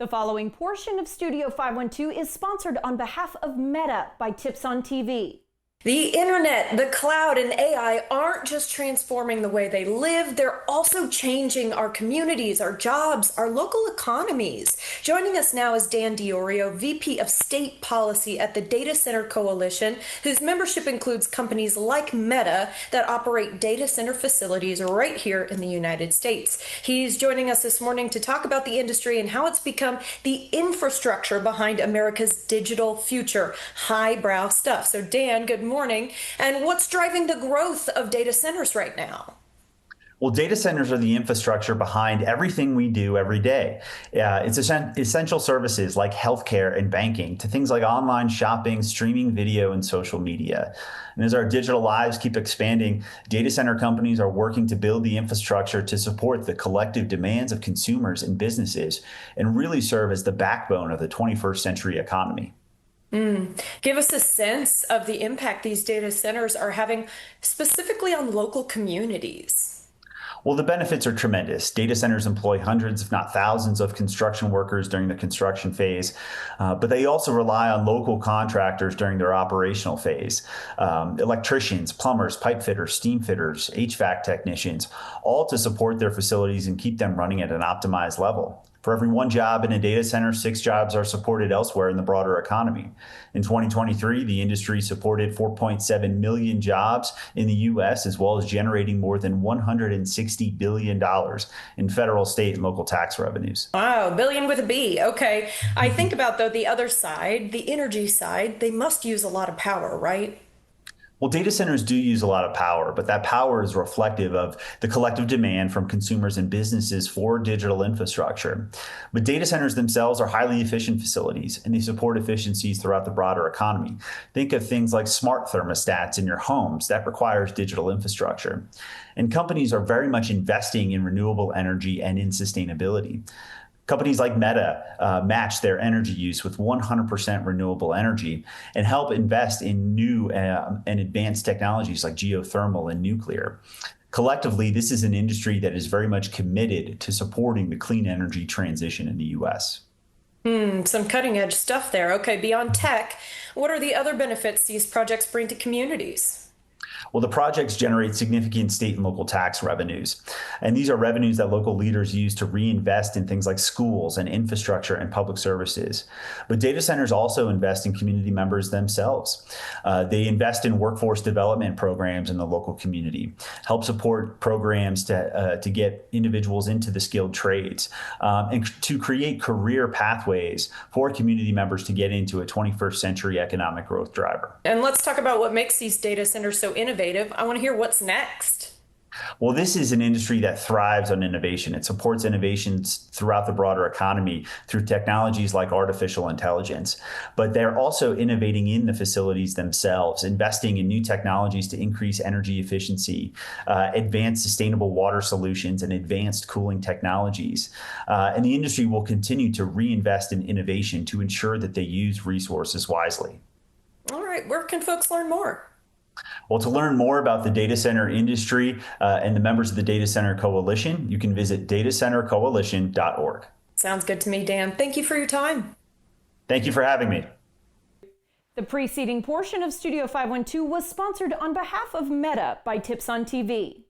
The following portion of Studio 512 is sponsored on behalf of Meta by Tips on TV. The internet, the cloud, and AI aren't just transforming the way they live, they're also changing our communities, our jobs, our local economies. Joining us now is Dan Diorio, VP of State Policy at the Data Center Coalition, whose membership includes companies like Meta that operate data center facilities right here in the United States. He's joining us this morning to talk about the industry and how it's become the infrastructure behind America's digital future. Highbrow stuff. So Dan, good morning. And what's driving the growth of data centers right now? Well, data centers are the infrastructure behind everything we do every day. It's essential services like healthcare and banking to things like online shopping, streaming video, and social media. And as our digital lives keep expanding, data center companies are working to build the infrastructure to support the collective demands of consumers and businesses and really serve as the backbone of the 21st century economy. Give us a sense of the impact these data centers are having specifically on local communities. Well, the benefits are tremendous. Data centers employ hundreds, if not thousands, of construction workers during the construction phase, but they also rely on local contractors during their operational phase. Electricians, plumbers, pipe fitters, steam fitters, HVAC technicians, all to support their facilities and keep them running at an optimized level. For every one job in a data center, 6 jobs are supported elsewhere in the broader economy. In 2023, the industry supported 4.7 million jobs in the U.S., as well as generating more than $160 billion in federal, state, and local tax revenues. Wow, billion with a B. Okay. I think about, though, the other side, the energy side, they must use a lot of power, right? Well, data centers do use a lot of power, but that power is reflective of the collective demand from consumers and businesses for digital infrastructure. But data centers themselves are highly efficient facilities, and they support efficiencies throughout the broader economy. Think of things like smart thermostats in your homes. That requires digital infrastructure. And companies are very much investing in renewable energy and in sustainability. Companies like Meta match their energy use with 100% renewable energy and help invest in new and advanced technologies like geothermal and nuclear. Collectively, this is an industry that is very much committed to supporting the clean energy transition in the U.S. Some cutting edge stuff there. Okay, beyond tech, what are the other benefits these projects bring to communities? Well, the projects generate significant state and local tax revenues. And these are revenues that local leaders use to reinvest in things like schools and infrastructure and public services. But data centers also invest in community members themselves. They invest in workforce development programs in the local community, help support programs to get individuals into the skilled trades, and to create career pathways for community members to get into a 21st century economic growth driver. And let's talk about what makes these data centers so innovative. I want to hear what's next. Well, this is an industry that thrives on innovation. It supports innovations throughout the broader economy through technologies like artificial intelligence. But they're also innovating in the facilities themselves, investing in new technologies to increase energy efficiency, advanced sustainable water solutions, and advanced cooling technologies. And the industry will continue to reinvest in innovation to ensure that they use resources wisely. All right, where can folks learn more? Well, to learn more about the data center industry and the members of the Data Center Coalition, you can visit datacentercoalition.org. Sounds good to me, Dan. Thank you for your time. Thank you for having me. The preceding portion of Studio 512 was sponsored on behalf of Meta by Tips on TV.